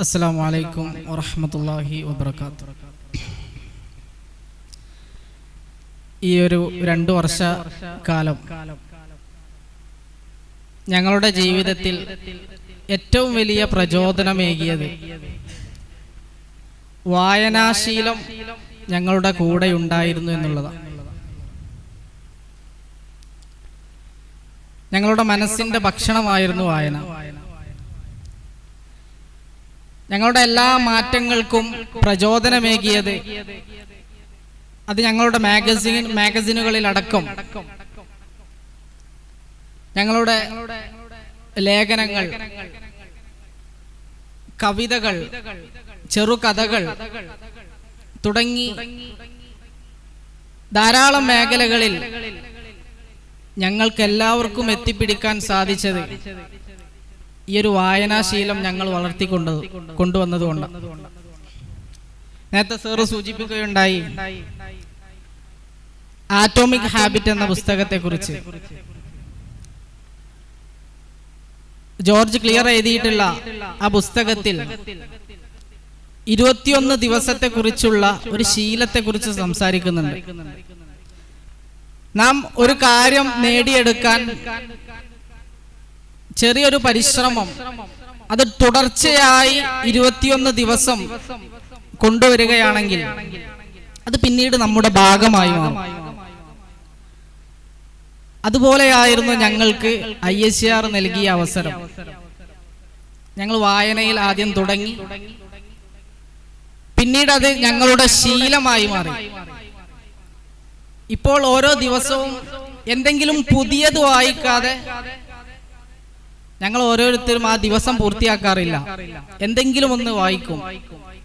അസ്സലാമു അലൈക്കും വറഹ്മത്തുള്ളാഹി വബറകാതുഹു. ഈ ഒരു 2 വർഷ കാലം ഞങ്ങളുടെ ജീവിതത്തിൽ ഏറ്റവും വലിയ പ്രചോദനമേകിയത് വായനാശീലം ഞങ്ങളുടെ കൂടെ ഉണ്ടായിരുന്നു എന്നുള്ളതാണ്. ഞങ്ങളുടെ മനസ്സിന്റെ ഭക്ഷണമായിരുന്നു വായന. ഞങ്ങളുടെ എല്ലാ മാറ്റങ്ങൾക്കും പ്രചോദനമേകിയത് അത് ഞങ്ങളുടെ മാഗസിനുകളിലടക്കം ഞങ്ങളുടെ ലേഖനങ്ങൾ, കവിതകൾ, ചെറുകഥകൾ തുടങ്ങി ധാരാളം മേഖലകളിൽ ഞങ്ങൾക്കെല്ലാവർക്കും എത്തിപ്പിടിക്കാൻ സാധിച്ചത് ഈ ഒരു വായനാശീലം ഞങ്ങൾ കൊണ്ടുവന്നതുകൊണ്ട്. നേരത്തെ സാറ് സൂചിപ്പിക്കുകയുണ്ടായി ആറ്റോമിക് ഹാബിറ്റ് എന്ന പുസ്തകത്തെ കുറിച്ച്. ജോർജ് ക്ലിയർ എഴുതിയിട്ടുള്ള ആ പുസ്തകത്തിൽ 21 ദിവസത്തെ കുറിച്ചുള്ള ഒരു ശീലത്തെ കുറിച്ച് സംസാരിക്കുന്നുണ്ട്. നാം ഒരു കാര്യം നേടിയെടുക്കാൻ ചെറിയൊരു പരിശ്രമം അത് തുടർച്ചയായി 21 ദിവസം കൊണ്ടുവരികയാണെങ്കിൽ അത് പിന്നീട് നമ്മുടെ ഭാഗമായി മാറും. അതുപോലെയായിരുന്നു ഞങ്ങൾക്ക് ISR നൽകിയ അവസരം. ഞങ്ങൾ വായനയിൽ ആദ്യം തുടങ്ങി, പിന്നീട് അത് ഞങ്ങളുടെ ശീലമായി മാറി. ഇപ്പോൾ ഓരോ ദിവസവും എന്തെങ്കിലും പുതിയത് വായിക്കാതെ ഞങ്ങൾ ഓരോരുത്തരും ആ ദിവസം പൂർത്തിയാക്കാറില്ല. എന്തെങ്കിലും ഒന്ന് വായിക്കും.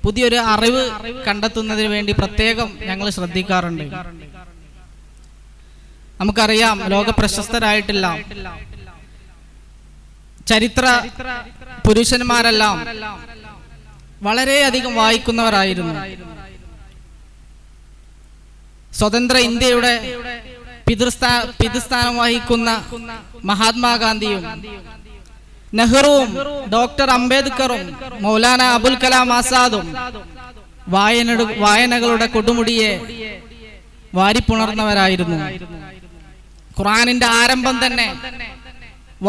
പുതിയൊരു അറിവ് കണ്ടെത്തുന്നതിന് വേണ്ടി പ്രത്യേകം ഞങ്ങൾ ശ്രദ്ധിക്കാറുണ്ട്. നമുക്കറിയാം, ലോക പ്രശസ്തരായിട്ടുള്ള ചരിത്ര പുരുഷന്മാരെല്ലാം വളരെയധികം വായിക്കുന്നവരായിരുന്നു. സ്വതന്ത്ര ഇന്ത്യയുടെ പിതൃസ്ഥാനം വഹിക്കുന്ന മഹാത്മാഗാന്ധിയും നെഹ്റുവും ഡോക്ടർ അംബേദ്കറും മൗലാന അബുൽ കലാം ആസാദും വായനകളുടെ കൊടുമുടിയെ വാരിപ്പുണർന്നവരായിരുന്നു. ഖുർആനിന്റെ ആരംഭം തന്നെ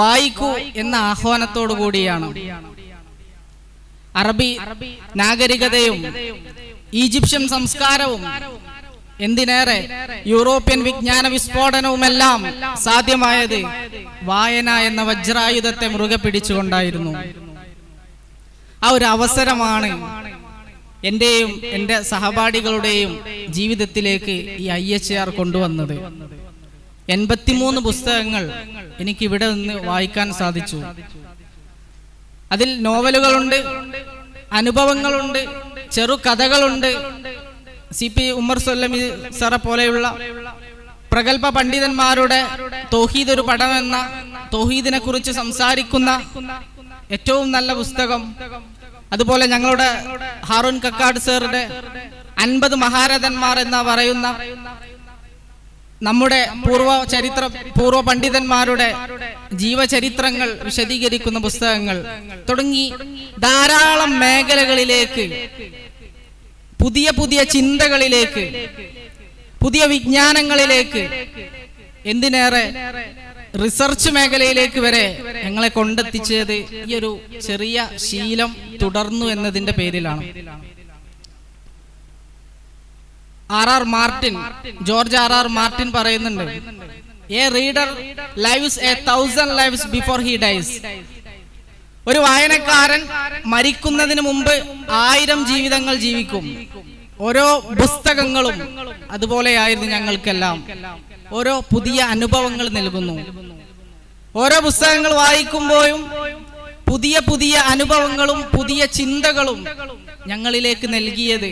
വായിക്കൂ എന്ന ആഹ്വാനത്തോടു കൂടിയാണ്. അറബി നാഗരികതയും ഈജിപ്ഷ്യൻ സംസ്കാരവും എന്തിനേറെ യൂറോപ്യൻ വിജ്ഞാന വിസ്ഫോടനവുമെല്ലാം സാധ്യമായത് വായന എന്ന വജ്രായുധത്തെ മുറുകെ പിടിച്ചുകൊണ്ടായിരുന്നു. ആ ഒരു അവസരമാണ് എന്റെയും എന്റെ സഹപാഠികളുടെയും ജീവിതത്തിലേക്ക് ഈ ISR കൊണ്ടുവന്നത്. 83 പുസ്തകങ്ങൾ എനിക്ക് ഇവിടെ നിന്ന് വായിക്കാൻ സാധിച്ചു. അതിൽ നോവലുകളുണ്ട്, അനുഭവങ്ങളുണ്ട്, ചെറുകഥകളുണ്ട്. CP ഉമർ സൊല്ലമി സാറെ പോലെയുള്ള പ്രഗത്ഭ പണ്ഡിതന്മാരുടെ തൗഹീദ് ഒരു പഠനമെന്ന തൗഹീദിനെ കുറിച്ച് സംസാരിക്കുന്ന ഏറ്റവും നല്ല പുസ്തകം. അതുപോലെ ഞങ്ങളുടെ ഹാറൂൻ കക്കാട് സാറുടെ 50 മഹാരഥന്മാർ എന്ന് പറയുന്ന നമ്മുടെ പൂർവ്വ പണ്ഡിതന്മാരുടെ ജീവചരിത്രങ്ങൾ വിശദീകരിക്കുന്ന പുസ്തകങ്ങൾ തുടങ്ങി ധാരാളം മേഖലകളിലേക്ക്, പുതിയ പുതിയ ചിന്തകളിലേക്ക്, പുതിയ വിജ്ഞാനങ്ങളിലേക്ക്, എന്തിനേറെ റിസർച്ച് മേഖലയിലേക്ക് വരെ ഞങ്ങളെ കൊണ്ടെത്തിച്ചത് ഈ ഒരു ചെറിയ ശീലം തുടർന്നു എന്നതിന്റെ പേരിലാണ്. George R.R. മാർട്ടിൻ പറയുന്നുണ്ട്, A reader lives 1000 lives before he dyes. ഒരു വായനക്കാരൻ മരിക്കുന്നതിന് മുമ്പ് 1000 ജീവിതങ്ങൾ ജീവിക്കും. ഓരോ പുസ്തകങ്ങളും അതുപോലെയായിരുന്നു ഞങ്ങൾക്കെല്ലാം. ഓരോ പുതിയ അനുഭവങ്ങൾ നൽകുന്നു. ഓരോ പുസ്തകങ്ങൾ വായിക്കുമ്പോഴും പുതിയ പുതിയ അനുഭവങ്ങളും പുതിയ ചിന്തകളും ഞങ്ങളിലേക്ക് നൽകിയത്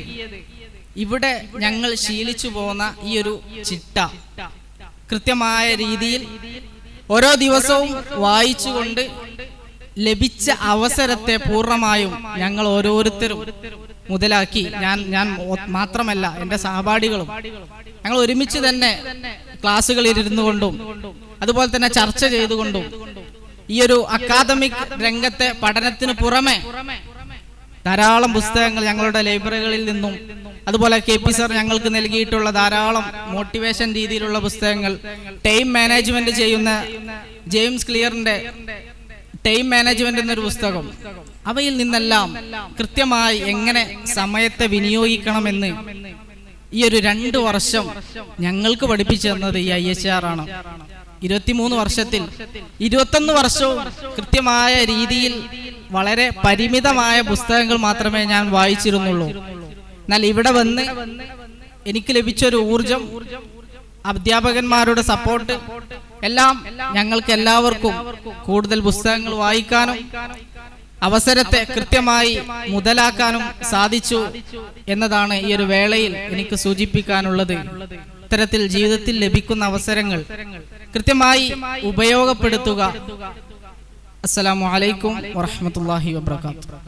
ഇവിടെ ഞങ്ങൾ ശീലിച്ചു പോന്ന ഈ ഒരു ചിട്ട കൃത്യമായ രീതിയിൽ ഓരോ ദിവസവും വായിച്ചുകൊണ്ട് ലഭിച്ച അവസരത്തെ പൂർണ്ണമായും ഞങ്ങൾ ഓരോരുത്തരും മുതലാക്കി. ഞാൻ മാത്രമല്ല, എൻ്റെ സഹപാഠികളും ഞങ്ങൾ ഒരുമിച്ച് തന്നെ ക്ലാസ്സുകളിൽ ഇരുന്നു കൊണ്ടും അതുപോലെ തന്നെ ചർച്ച ചെയ്തുകൊണ്ടും ഈ ഒരു അക്കാദമിക് രംഗത്തെ പഠനത്തിന് പുറമെ ധാരാളം പുസ്തകങ്ങൾ ഞങ്ങളുടെ ലൈബ്രറികളിൽ നിന്നും, അതുപോലെ KP സർ ഞങ്ങൾക്ക് നൽകിയിട്ടുള്ള ധാരാളം മോട്ടിവേഷൻ രീതിയിലുള്ള പുസ്തകങ്ങൾ, ടൈം മാനേജ്മെന്റ് ചെയ്യുന്ന ജെയിംസ് ക്ലിയറിന്റെ ടൈം മാനേജ്മെന്റ് എന്നൊരു പുസ്തകം, അവയിൽ നിന്നെല്ലാം കൃത്യമായി എങ്ങനെ സമയത്തെ വിനിയോഗിക്കണമെന്ന് ഈ ഒരു 2 വർഷം ഞങ്ങൾക്ക് പഠിപ്പിച്ചു തന്നത് ഈ IHR ആണ്. 23 വർഷത്തിൽ 21 വർഷവും കൃത്യമായ രീതിയിൽ വളരെ പരിമിതമായ പുസ്തകങ്ങൾ മാത്രമേ ഞാൻ വായിച്ചിരുന്നുള്ളൂ. എന്നാൽ ഇവിടെ വന്ന് എനിക്ക് ലഭിച്ചൊരു ഊർജം, അധ്യാപകന്മാരുടെ സപ്പോർട്ട് എല്ലാം ഞങ്ങൾക്ക് എല്ലാവർക്കും കൂടുതൽ പുസ്തകങ്ങൾ വായിക്കാനും അവസരത്തെ കൃത്യമായി മുതലാക്കാനും സാധിച്ചു എന്നതാണ് ഈ ഒരു വേളയിൽ എനിക്ക് സൂചിപ്പിക്കാനുള്ളത്. ഇത്തരത്തിൽ ജീവിതത്തിൽ ലഭിക്കുന്ന അവസരങ്ങൾ കൃത്യമായി ഉപയോഗപ്പെടുത്തുക. അസ്സലാമു അലൈക്കും വറഹ്മത്തുള്ളാഹി വബറകാതുഹു.